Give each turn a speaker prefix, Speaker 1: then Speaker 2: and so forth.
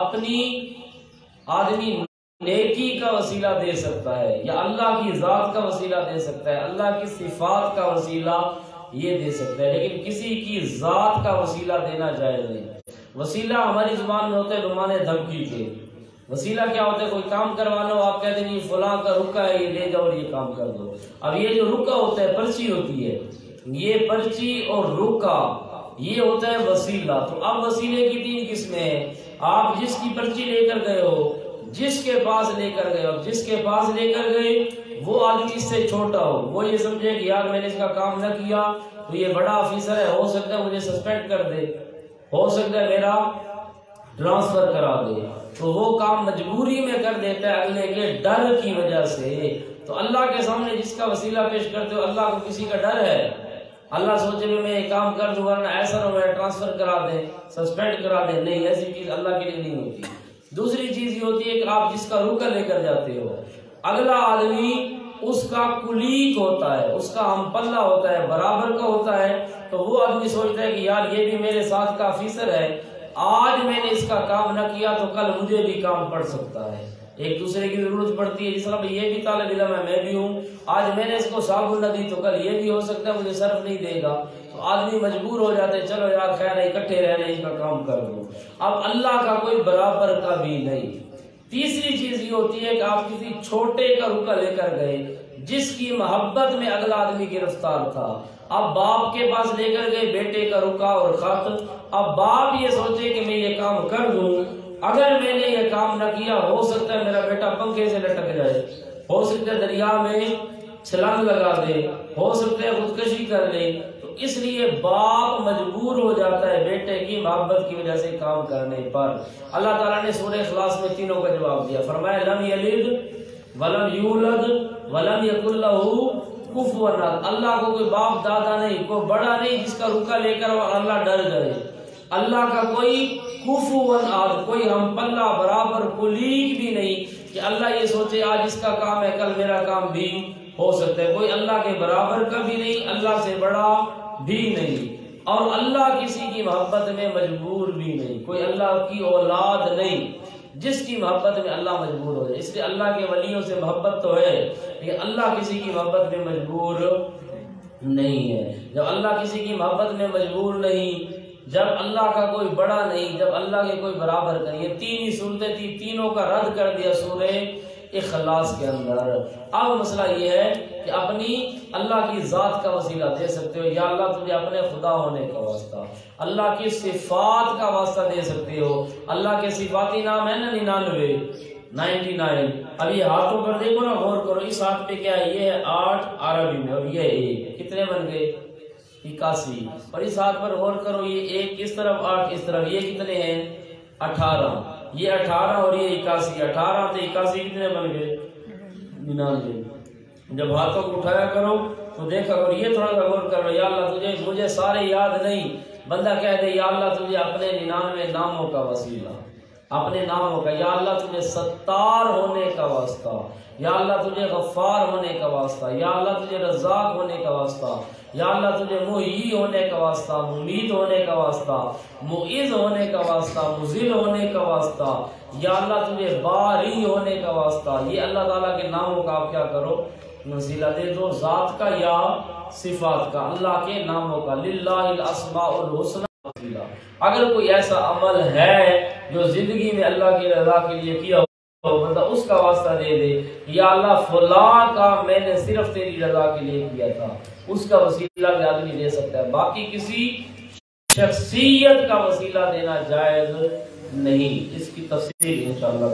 Speaker 1: اپنی آدمی نیکی کا وسیلہ دے سکتا ہے یا اللہ کی ذات کا وسیلہ دے سکتا ہے، اللہ کی صفات کا وسیلہ یہ دے سکتا ہے، لیکن کسی کی ذات کا وسیلہ دینا جائز نہیں۔ وسیلہ ہماری زبان میں ہوتا ہے بمانے دھمکی کے۔ وسیلہ کیا ہوتا ہے؟ کوئی کام کروانا ہو، آپ کہتے ہیں نہیں فلاں کا رکا ہے، یہ لے جاؤ اور یہ کام کر دو۔ اب یہ جو رکا ہوتا ہے پرچی ہوتی ہے، یہ پرچی اور رکا یہ ہوتا ہے وسیلہ۔ تو اب وسیلے کی تین قسمیں ہیں۔ آپ جس کی پرچی لے کر گئے ہو، جس کے پاس لے کر گئے ہو، جس کے پاس لے کر گئے وہ آدمی اس سے چھوٹا ہو، وہ یہ سمجھے کہ یار میں نے اس کا کام نہ کیا تو یہ بڑا آفیسر ہے، ہو سکتا ہے مجھے سسپینڈ کر دے، ہو سکتا ہے میرا ٹرانسفر کرا دے، تو وہ کام مجبوری میں کر دیتا ہے اگلے کے ڈر کی وجہ سے۔ تو اللہ کے سامنے جس کا وسیلہ پیش کرتے ہو، اللہ کو کسی کا ڈر ہے؟ اللہ سوچے بھی میں یہ کام کر دوں ورنہ ایسا نہ میرا ٹرانسفر کرا دیں، سسپینڈ کرا دیں، نہیں، ایسی چیز اللہ کے لیے نہیں ہوتی۔ دوسری چیز یہ ہوتی ہے کہ آپ جس کا رکا لے کر جاتے ہو، اگلا آدمی اس کا کلیگ ہوتا ہے، اس کا ہم پلہ ہوتا ہے، برابر کا ہوتا ہے، تو وہ آدمی سوچتا ہے کہ یار یہ بھی میرے ساتھ کا آفیسر ہے، آج میں نے اس کا کام نہ کیا تو کل مجھے بھی کام پڑ سکتا ہے۔ ایک دوسرے کی ضرورت پڑتی ہے، جس طرح یہ بھی طالب علم ہے، میں بھی ہوں، آج میں نے اس کو صابن نہ دی تو کل یہ بھی ہو سکتا ہے مجھے صرف نہیں دے گا، تو آدمی مجبور ہو جاتے ہیں چلو یار خیر ہے اکٹھے رہنے اس کا کام کر دو۔ اب اللہ کا کوئی برابر کا بھی نہیں۔ تیسری چیز یہ ہوتی ہے کہ آپ کسی چھوٹے کا رکا لے کر گئے جس کی محبت میں اگلا آدمی گرفتار تھا، اب باپ کے پاس لے کر گئے بیٹے کا رکا اور خط، اب باپ یہ سوچے کہ میں یہ کام کر دوں، اگر میں نے یہ کام نہ کیا ہو سکتا ہے میرا بیٹا پنکھے سے لٹک جائے، ہو سکتا ہے دریا میں چھلانگ لگا دے، ہو سکتا ہے خودکشی کر لے، تو اس لیے باپ مجبور ہو جاتا ہے بیٹے کی محبت کی وجہ سے کام کرنے پر۔ اللہ تعالیٰ نے سورہ اخلاص میں تینوں کا جواب دیا، فرمایا لم یلد ولم یولد ولم یکن لہ کفوا احد۔ اللہ کو کوئی باپ دادا نہیں، کوئی بڑا نہیں جس کا رکا لے کر اللہ ڈر جائے۔ اللہ کا کوئی کفوا احد، کوئی ہم پلہ برابر کلیگ بھی نہیں کہ اللہ یہ سوچے آج اس کا کام ہے کل میرا کام بھی ہو سکتا ہے۔ کوئی اللہ کے برابر کا بھی نہیں، اللہ سے بڑا بھی نہیں، اور اللہ کسی کی محبت میں مجبور بھی نہیں، کوئی اللہ کی اولاد نہیں جس کی محبت میں اللہ مجبور ہو جائے۔ اس لیے اللہ کے ولیوں سے محبت تو ہے لیکن اللہ کسی کی محبت میں مجبور نہیں ہے۔ جب اللہ کسی کی محبت میں مجبور نہیں، جب اللہ کا کوئی بڑا نہیں، جب اللہ کے کوئی برابر کا نہیں، یہ تین ہی صورتیں تھی، تینوں کا رد کر دیا سورہ اخلاص کے اندر۔ اب مسئلہ یہ ہے کہ اپنی اللہ کی ذات کا وسیلہ دے سکتے ہو، یا اللہ تجھے اپنے خدا ہونے کا واسطہ، اللہ کی صفات کا واسطہ دے سکتے ہو۔ اللہ کے صفاتی نام ہے نا 99، اب یہ ہاتھوں پر دیکھو نا، غور کرو، اس ہاتھ پہ کیا ہے؟ یہ ہے 8 عربی میں اور یہ 1، کتنے بن گئے؟ 81۔ اور اس ہاتھ پر غور کرو، یہ 1 اس طرف 8 اس طرف، یہ کتنے ہیں؟ 18۔ یہ 18 اور یہ 81، 18 تو 81 کتنے بن گئے؟ 99۔ جب ہاتھوں کو اٹھایا کرو تو دیکھا کرو، یہ تھوڑا سا غور کرو، یا اللہ مجھے سارے یاد نہیں، بندہ کہہ دے یا اللہ تجھے اپنے 99 ناموں کا وسیلہ، اپنے ناموں کا، یا اللہ تجھے ستار ہونے کا واسطہ، یا اللہ تجھے غفار ہونے کا واسطہ، یا اللہ تجھے رزاق ہونے کا واسطہ، یا اللہ تجھے محیی ہونے کا واسطہ، ممیت ہونے کا واسطہ، معز ہونے کا واسطہ، مذل ہونے کا واسطہ، یا اللہ تجھے باری ہونے کا واسطہ۔ یہ اللہ تعالیٰ کے ناموں کا آپ کیا کرو؟ وسیلہ دے دو، ذات کا یا صفات کا، اللہ کے ناموں کا۔ للہ الاسماء الحسنی وسیلہ۔ اگر کوئی ایسا عمل ہے جو زندگی میں اللہ کی رضا کے لیے کیا ہو، بندہ اس کا واسطہ دے دے، یا اللہ فلاں کا میں نے صرف تیری رضا کے لیے کیا تھا، اس کا وسیلہ بھی آدمی دے سکتا ہے، باقی کسی شخصیت کا وسیلہ دینا جائز نہیں۔ اس کی تفصیل انشاءاللہ